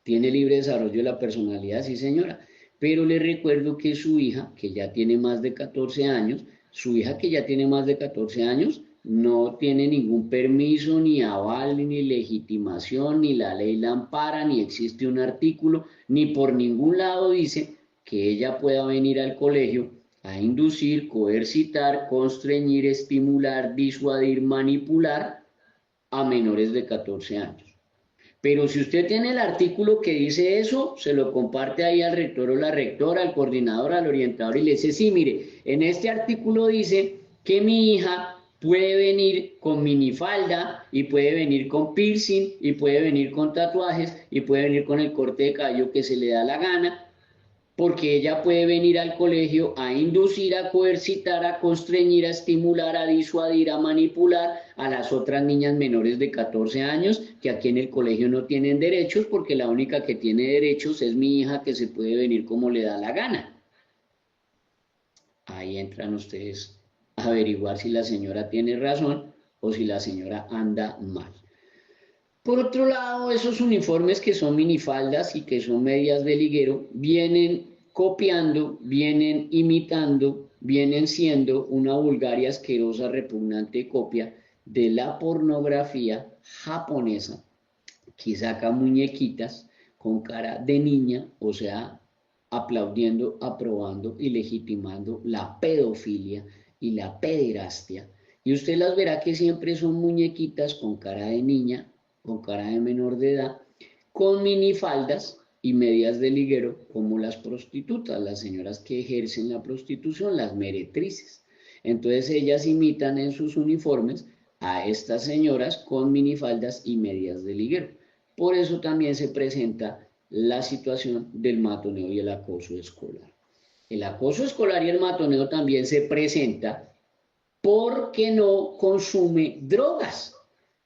Tiene libre desarrollo de la personalidad, sí señora. Pero le recuerdo que su hija, que ya tiene más de 14 años, su hija que ya tiene más de 14 años, no tiene ningún permiso, ni aval, ni legitimación, ni la ley la ampara, ni existe un artículo, ni por ningún lado dice que ella pueda venir al colegio a inducir, coercitar, constreñir, estimular, disuadir, manipular a menores de 14 años. Pero si usted tiene el artículo que dice eso, se lo comparte ahí al rector o la rectora, al coordinador, al orientador y le dice, sí, mire, en este artículo dice que mi hija puede venir con minifalda y puede venir con piercing y puede venir con tatuajes y puede venir con el corte de cabello que se le da la gana porque ella puede venir al colegio a inducir, a coercitar, a constreñir, a estimular, a disuadir, a manipular a las otras niñas menores de 14 años que aquí en el colegio no tienen derechos porque la única que tiene derechos es mi hija que se puede venir como le da la gana. Ahí entran ustedes a averiguar si la señora tiene razón o si la señora anda mal. Por otro lado, esos uniformes que son minifaldas y que son medias de liguero vienen copiando, vienen imitando, vienen siendo una vulgar y asquerosa, repugnante copia de la pornografía japonesa que saca muñequitas con cara de niña, o sea, aplaudiendo, aprobando y legitimando la pedofilia y la pederastia. Y usted las verá que siempre son muñequitas con cara de niña, con cara de menor de edad, con minifaldas y medias de liguero, como las prostitutas, las señoras que ejercen la prostitución, las meretrices. Entonces ellas imitan en sus uniformes a estas señoras con minifaldas y medias de liguero. Por eso también se presenta la situación del matoneo y el acoso escolar. El acoso escolar y el matoneo también se presenta porque no consume drogas,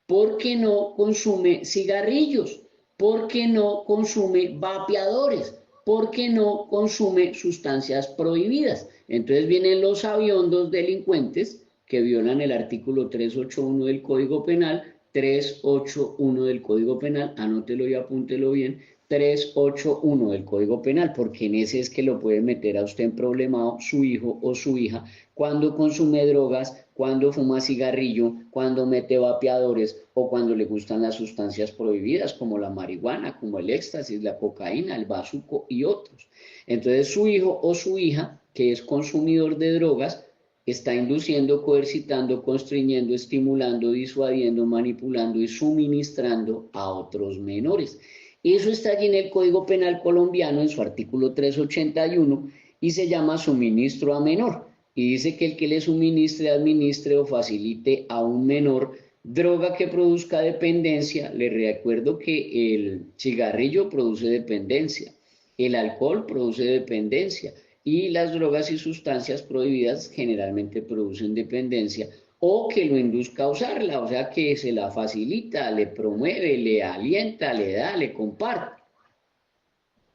porque no consume cigarrillos, porque no consume vapeadores, porque no consume sustancias prohibidas. Entonces vienen los aviondos delincuentes que violan el artículo 381 del Código Penal, 381 del Código Penal, anótelo y apúntelo bien, 381 del Código Penal, porque en ese es que lo puede meter a usted en problemado su hijo o su hija cuando consume drogas, cuando fuma cigarrillo, cuando mete vapeadores o cuando le gustan las sustancias prohibidas como la marihuana, como el éxtasis, la cocaína, el bazuco y otros. Entonces su hijo o su hija que es consumidor de drogas está induciendo, coercitando, constriñendo, estimulando, disuadiendo, manipulando y suministrando a otros menores. Eso está allí en el Código Penal colombiano, en su artículo 381, y se llama suministro a menor. Y dice que el que le suministre, administre o facilite a un menor droga que produzca dependencia, le recuerdo que el cigarrillo produce dependencia, el alcohol produce dependencia, y las drogas y sustancias prohibidas generalmente producen dependencia, o que lo induzca a usarla, o sea que se la facilita, le promueve, le alienta, le da, le comparte.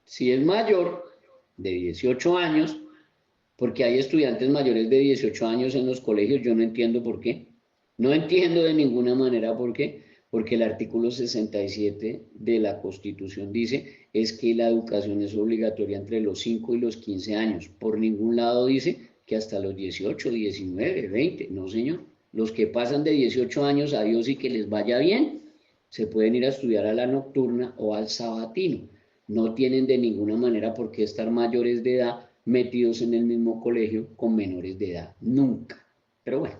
Si es mayor de 18 años, porque hay estudiantes mayores de 18 años en los colegios, yo no entiendo por qué. No entiendo de ninguna manera por qué, porque el artículo 67 de la Constitución dice es que la educación es obligatoria entre los 5 y los 15 años. Por ningún lado dice que hasta los 18, 19, 20, no señor. Los que pasan de 18 años, a Dios y que les vaya bien, se pueden ir a estudiar a la nocturna o al sabatino. No tienen de ninguna manera por qué estar mayores de edad metidos en el mismo colegio con menores de edad. Nunca. Pero bueno.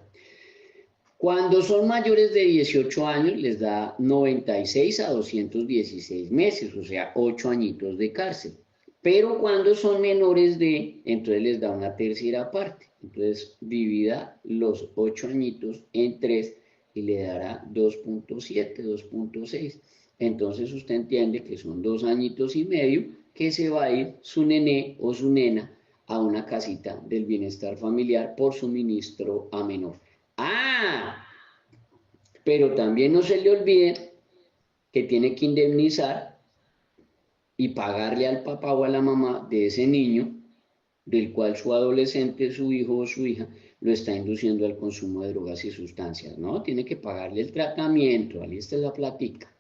Cuando son mayores de 18 años les da 96 a 216 meses, o sea, 8 añitos de cárcel. Pero cuando son menores de, entonces les da una tercera parte. Entonces divida los 8 añitos en 3 y le dará 2.7, 2.6. Entonces usted entiende que son 2 añitos y medio que se va a ir su nené o su nena a una casita del bienestar familiar por suministro a menor. Ah, pero también no se le olvide que tiene que indemnizar y pagarle al papá o a la mamá de ese niño, del cual su adolescente, su hijo o su hija, lo está induciendo al consumo de drogas y sustancias, ¿no? Tiene que pagarle el tratamiento, ahí está la platica.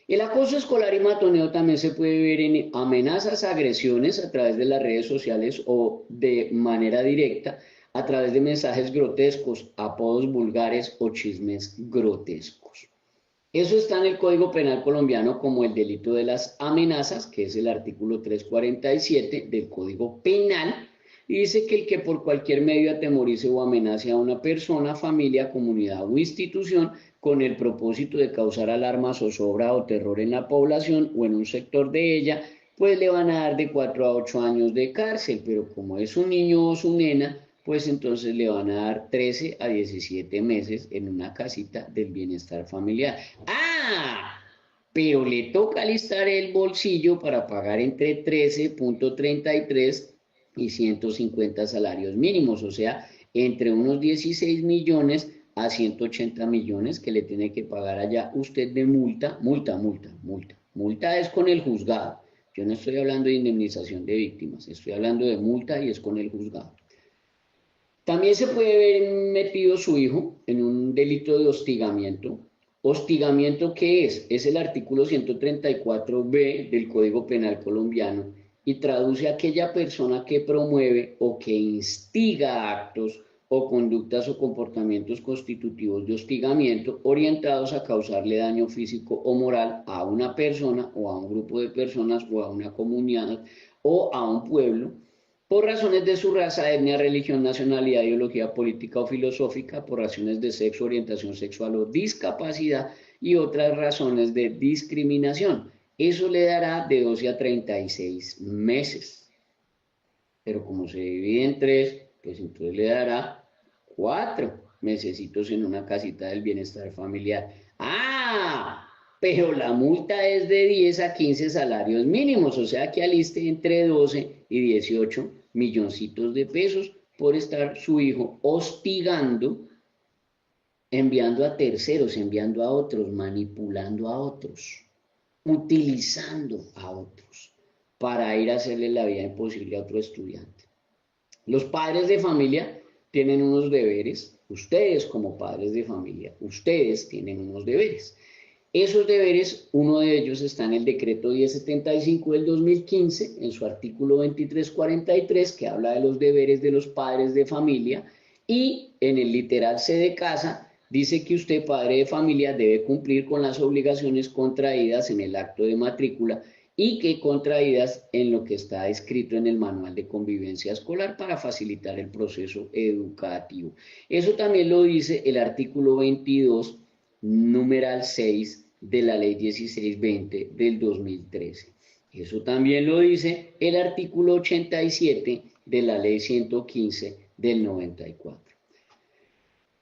El acoso escolar y matoneo también se puede ver en amenazas, agresiones a través de las redes sociales o de manera directa a través de mensajes grotescos, apodos vulgares o chismes grotescos. Eso está en el Código Penal colombiano como el delito de las amenazas, que es el artículo 347 del Código Penal, y dice que el que por cualquier medio atemorice o amenace a una persona, familia, comunidad o institución con el propósito de causar alarma, zozobra o terror en la población o en un sector de ella, pues le van a dar de 4 a 8 años de cárcel, pero como es un niño o su nena, pues entonces le van a dar 13 a 17 meses en una casita del bienestar familiar. ¡Ah! Pero le toca alistar el bolsillo para pagar entre 13.33 y 150 salarios mínimos, o sea, entre unos 16 millones a 180 millones que le tiene que pagar allá usted de multa. Multa es con el juzgado. Yo no estoy hablando de indemnización de víctimas, estoy hablando de multa y es con el juzgado. También se puede ver metido su hijo en un delito de hostigamiento. ¿Hostigamiento qué es? Es el artículo 134b del Código Penal colombiano y traduce a aquella persona que promueve o que instiga actos o conductas o comportamientos constitutivos de hostigamiento orientados a causarle daño físico o moral a una persona o a un grupo de personas o a una comunidad o a un pueblo por razones de su raza, etnia, religión, nacionalidad, ideología política o filosófica, por razones de sexo, orientación sexual o discapacidad y otras razones de discriminación. Eso le dará de 12 a 36 meses. Pero como se divide en 3, pues entonces le dará 4 mesecitos en una casita del bienestar familiar. ¡Ah! Pero la multa es de 10 a 15 salarios mínimos, o sea que aliste entre 12 y 18 milloncitos de pesos por estar su hijo hostigando, enviando a terceros, enviando a otros, manipulando a otros, utilizando a otros para ir a hacerle la vida imposible a otro estudiante. Los padres de familia tienen unos deberes, ustedes como padres de familia, ustedes tienen unos deberes. Esos deberes, uno de ellos está en el decreto 1075 del 2015, en su artículo 2343, que habla de los deberes de los padres de familia, y en el literal C de casa dice que usted, padre de familia, debe cumplir con las obligaciones contraídas en el acto de matrícula y que contraídas en lo que está escrito en el manual de convivencia escolar para facilitar el proceso educativo. Eso también lo dice el artículo 22, numeral 6 de la ley 1620 del 2013. Eso también lo dice el artículo 87 de la ley 115 del 94.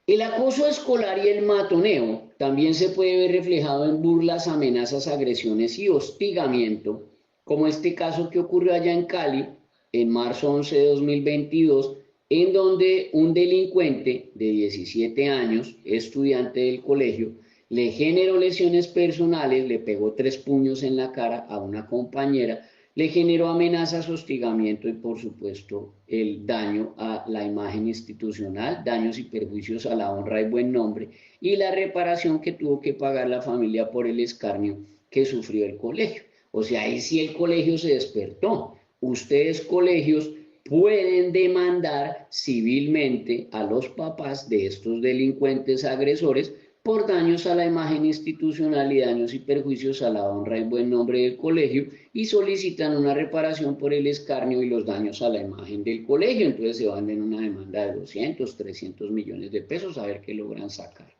El acoso escolar y el matoneo también se puede ver reflejado en burlas, amenazas, agresiones y hostigamiento, como este caso que ocurrió allá en Cali en marzo 11 de 2022, en donde un delincuente de 17 años, estudiante del colegio, le generó lesiones personales, le pegó 3 puños en la cara a una compañera, le generó amenazas, hostigamiento y por supuesto el daño a la imagen institucional, daños y perjuicios a la honra y buen nombre y la reparación que tuvo que pagar la familia por el escarnio que sufrió el colegio. O sea, ahí sí el colegio se despertó. Ustedes, colegios, pueden demandar civilmente a los papás de estos delincuentes agresores por daños a la imagen institucional y daños y perjuicios a la honra y buen nombre del colegio y solicitan una reparación por el escarnio y los daños a la imagen del colegio. Entonces se van en una demanda de 200, 300 millones de pesos a ver qué logran sacar.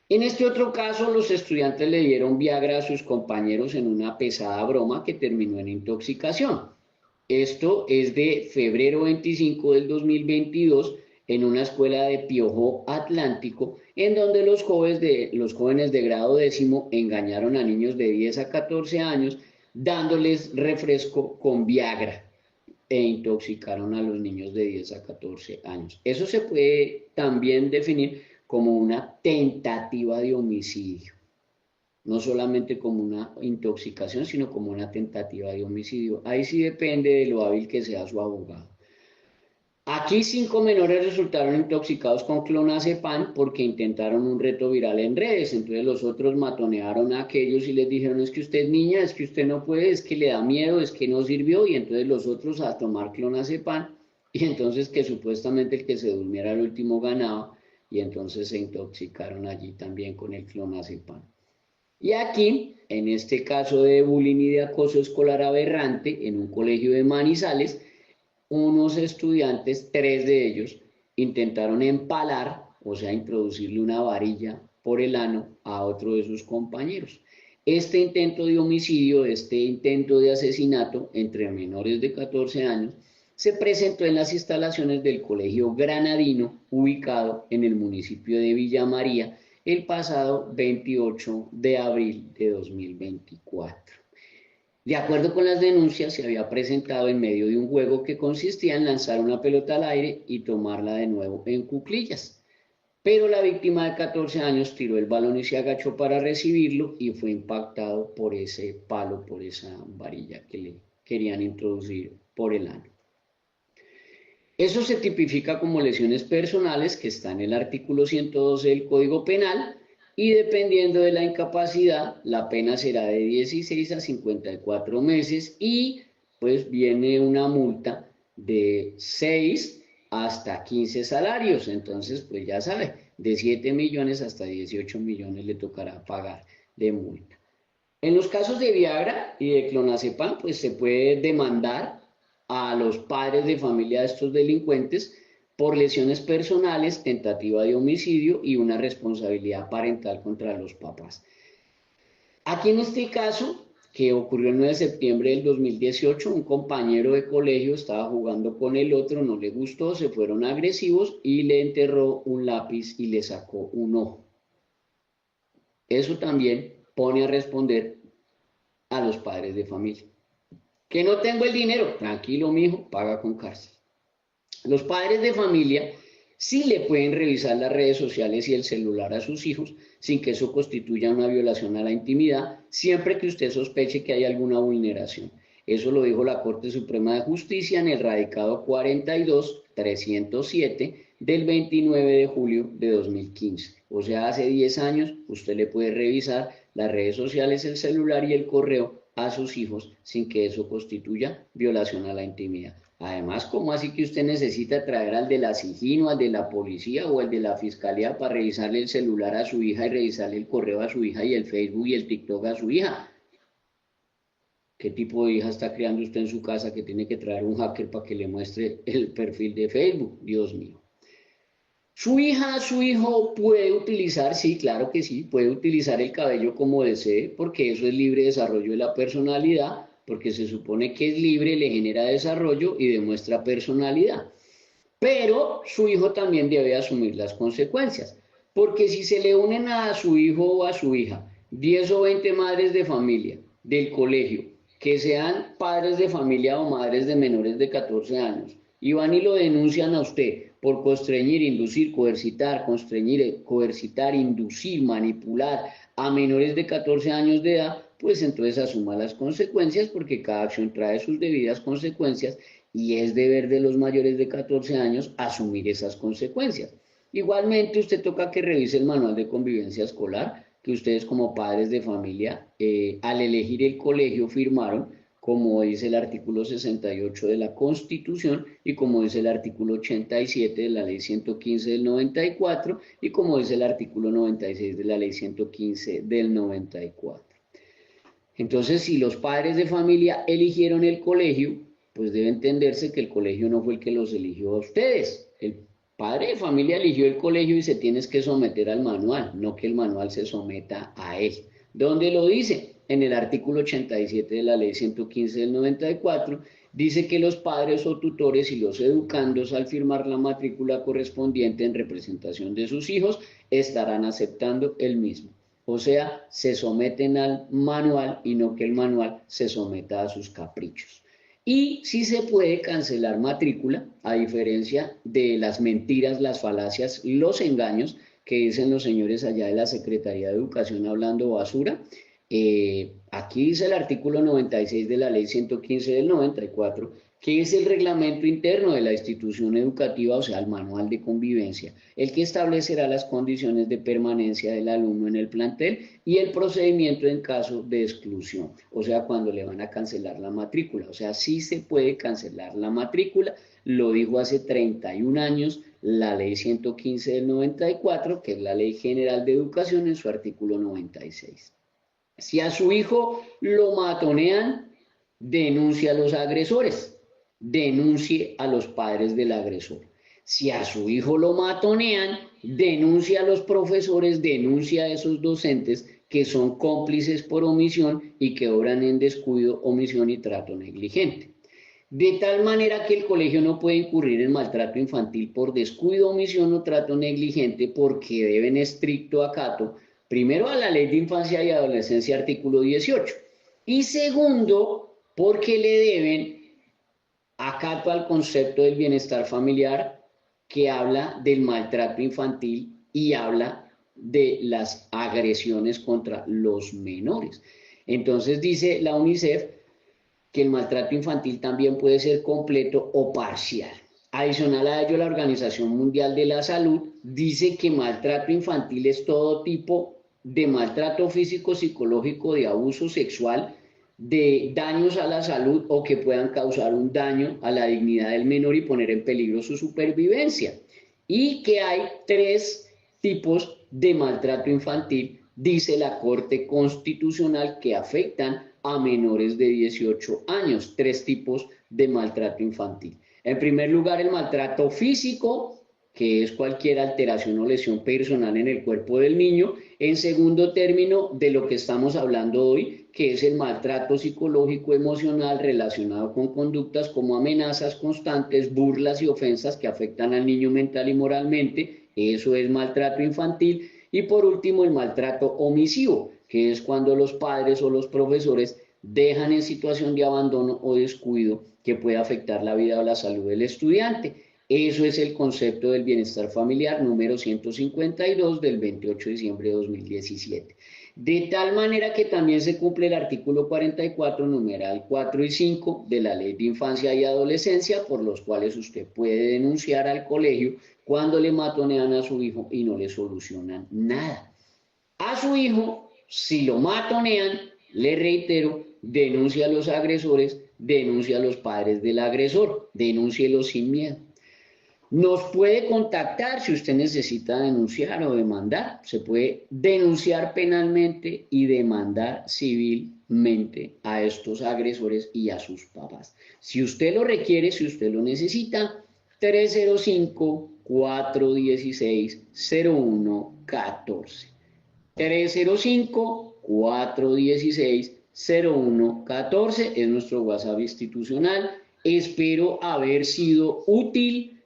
En este otro caso, los estudiantes le dieron Viagra a sus compañeros en una pesada broma que terminó en intoxicación. Esto es de febrero 25 del 2022 en una escuela de Piojó Atlántico, en donde los jóvenes de grado décimo engañaron a niños de 10 a 14 años, dándoles refresco con Viagra e intoxicaron a los niños de 10 a 14 años. Eso se puede también definir como una tentativa de homicidio. No solamente como una intoxicación, sino como una tentativa de homicidio. Ahí sí depende de lo hábil que sea su abogado. Aquí 5 menores resultaron intoxicados con clonazepam porque intentaron un reto viral en redes. Entonces los otros matonearon a aquellos y les dijeron, es que usted es niña, es que usted no puede, es que le da miedo, es que no sirvió. Y entonces los otros a tomar clonazepam y entonces que supuestamente el que se durmiera el último ganaba y entonces se intoxicaron allí también con el clonazepam. Y aquí, en este caso de bullying y de acoso escolar aberrante en un colegio de Manizales, unos estudiantes, 3 de ellos, intentaron empalar, o sea, introducirle una varilla por el ano a otro de sus compañeros. Este intento de homicidio, este intento de asesinato entre menores de 14 años, se presentó en las instalaciones del Colegio Granadino, ubicado en el municipio de Villa María, el pasado 28 de abril de 2024. De acuerdo con las denuncias, se había presentado en medio de un juego que consistía en lanzar una pelota al aire y tomarla de nuevo en cuclillas. Pero la víctima de 14 años tiró el balón y se agachó para recibirlo y fue impactado por ese palo, por esa varilla que le querían introducir por el ano. Eso se tipifica como lesiones personales, que está en el artículo 112 del Código Penal, y dependiendo de la incapacidad, la pena será de 16 a 54 meses y pues viene una multa de 6 hasta 15 salarios. Entonces, pues ya sabe, de 7 millones hasta 18 millones le tocará pagar de multa. En los casos de Viagra y de clonazepam, pues se puede demandar a los padres de familia de estos delincuentes por lesiones personales, tentativa de homicidio y una responsabilidad parental contra los papás. Aquí en este caso, que ocurrió el 9 de septiembre del 2018, un compañero de colegio estaba jugando con el otro, no le gustó, se fueron agresivos y le enterró un lápiz y le sacó un ojo. Eso también pone a responder a los padres de familia. Que no tengo el dinero, tranquilo mijo, paga con cárcel. Los padres de familia sí le pueden revisar las redes sociales y el celular a sus hijos sin que eso constituya una violación a la intimidad, siempre que usted sospeche que hay alguna vulneración. Eso lo dijo la Corte Suprema de Justicia en el radicado 42-307 del 29 de julio de 2015. O sea, hace 10 años usted le puede revisar las redes sociales, el celular y el correo a sus hijos sin que eso constituya violación a la intimidad. Además, ¿cómo así que usted necesita traer al de la SIJIN o al de la policía o al de la fiscalía para revisarle el celular a su hija y revisarle el correo a su hija y el Facebook y el TikTok a su hija? ¿Qué tipo de hija está creando usted en su casa que tiene que traer un hacker para que le muestre el perfil de Facebook? Dios mío. Su hija, su hijo puede utilizar, sí, claro que sí, puede utilizar el cabello como desee, porque eso es libre desarrollo de la personalidad, porque se supone que es libre, le genera desarrollo y demuestra personalidad. Pero su hijo también debe asumir las consecuencias, porque si se le unen a su hijo o a su hija 10 o 20 madres de familia del colegio, que sean padres de familia o madres de menores de 14 años, y van y lo denuncian a usted por constreñir, inducir, coercitar, constreñir, coercitar, inducir, manipular a menores de 14 años de edad, pues entonces asuma las consecuencias porque cada acción trae sus debidas consecuencias y es deber de los mayores de 14 años asumir esas consecuencias. Igualmente, usted toca que revise el manual de convivencia escolar que ustedes como padres de familia, al elegir el colegio, firmaron, como dice el artículo 68 de la Constitución y como dice el artículo 87 de la Ley 115 del 94 y como dice el artículo 96 de la Ley 115 del 94. Entonces, si los padres de familia eligieron el colegio, pues debe entenderse que el colegio no fue el que los eligió a ustedes. El padre de familia eligió el colegio y se tiene que someter al manual, no que el manual se someta a él. ¿Dónde lo dice? En el artículo 87 de la Ley 115 del 94, dice que los padres o tutores y los educandos al firmar la matrícula correspondiente en representación de sus hijos estarán aceptando el mismo. O sea, se someten al manual y no que el manual se someta a sus caprichos. Y sí se puede cancelar matrícula, a diferencia de las mentiras, las falacias, los engaños que dicen los señores allá de la Secretaría de Educación hablando basura. Aquí dice el artículo 96 de la Ley 115 del 94, que es el reglamento interno de la institución educativa, o sea, el manual de convivencia, el que establecerá las condiciones de permanencia del alumno en el plantel y el procedimiento en caso de exclusión, o sea, cuando le van a cancelar la matrícula. O sea, sí se puede cancelar la matrícula, lo dijo hace 31 años la Ley 115 del 94, que es la Ley General de Educación en su artículo 96. Si a su hijo lo matonean, denuncie a los agresores, denuncie a los padres del agresor. Si a su hijo lo matonean, denuncie a los profesores, denuncie a esos docentes que son cómplices por omisión y que obran en descuido, omisión y trato negligente. De tal manera que el colegio no puede incurrir en maltrato infantil por descuido, omisión o trato negligente porque deben estricto acato primero a la Ley de Infancia y Adolescencia, artículo 18, y segundo, porque le deben acato al concepto del bienestar familiar que habla del maltrato infantil y habla de las agresiones contra los menores. Entonces dice la UNICEF que el maltrato infantil también puede ser completo o parcial. Adicional a ello, la Organización Mundial de la Salud dice que maltrato infantil es todo tipo de maltrato físico, psicológico, de abuso sexual, de daños a la salud o que puedan causar un daño a la dignidad del menor y poner en peligro su supervivencia. Y que hay 3 tipos de maltrato infantil, dice la Corte Constitucional, que afectan a menores de 18 años, 3 tipos de maltrato infantil. En primer lugar, el maltrato físico, que es cualquier alteración o lesión personal en el cuerpo del niño. En segundo término, de lo que estamos hablando hoy, que es el maltrato psicológico emocional relacionado con conductas como amenazas constantes, burlas y ofensas que afectan al niño mental y moralmente. Eso es maltrato infantil. Y por último, el maltrato omisivo, que es cuando los padres o los profesores dejan en situación de abandono o descuido que puede afectar la vida o la salud del estudiante. Eso es el concepto del bienestar familiar número 152 del 28 de diciembre de 2017. De tal manera que también se cumple el artículo 44, numeral 4 y 5 de la Ley de Infancia y Adolescencia, por los cuales usted puede denunciar al colegio cuando le matonean a su hijo y no le solucionan nada. A su hijo Si lo matonean, le reitero, denuncia a los agresores, denuncia a los padres del agresor, denúncielos sin miedo. Nos puede contactar si usted necesita denunciar o demandar. Se puede denunciar penalmente y demandar civilmente a estos agresores y a sus papás. Si usted lo requiere, si usted lo necesita, 305-416-0114. 305-416-0114 es nuestro WhatsApp institucional. Espero haber sido útil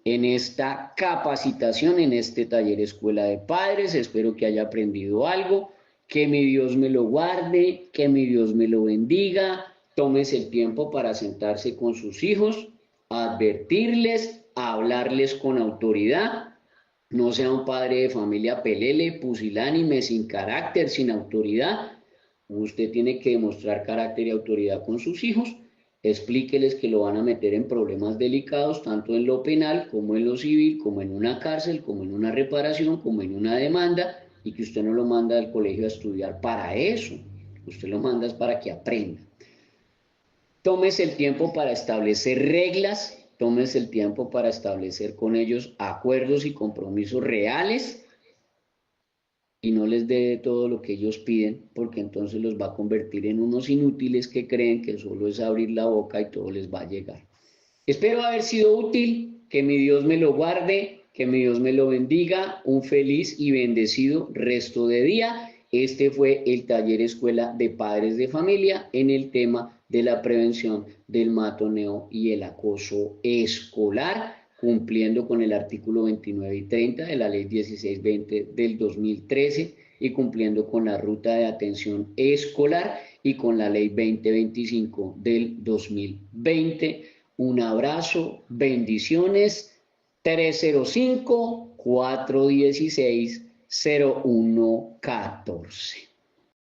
en esta capacitación, en este taller Escuela de Padres. Espero que haya aprendido algo, que mi Dios me lo guarde, que mi Dios me lo bendiga. Tómese el tiempo para sentarse con sus hijos, advertirles, hablarles con autoridad. No sea un padre de familia pelele, pusilánime, sin carácter, sin autoridad. Usted tiene que demostrar carácter y autoridad con sus hijos. Explíqueles que lo van a meter en problemas delicados, tanto en lo penal como en lo civil, como en una cárcel, como en una reparación, como en una demanda, y que usted no lo manda al colegio a estudiar para eso. Usted lo manda para que aprenda. Tómese el tiempo para establecer reglas, tómese el tiempo para establecer con ellos acuerdos y compromisos reales, y no les dé todo lo que ellos piden, porque entonces los va a convertir en unos inútiles que creen que solo es abrir la boca y todo les va a llegar. Espero haber sido útil, que mi Dios me lo guarde, que mi Dios me lo bendiga, un feliz y bendecido resto de día. Este fue el taller Escuela de Padres de Familia en el tema de la prevención del matoneo y el acoso escolar, cumpliendo con el artículo 29 y 30 de la ley 1620 del 2013 y cumpliendo con la ruta de atención escolar y con la ley 2025 del 2020. Un abrazo, bendiciones. 305-416-0114.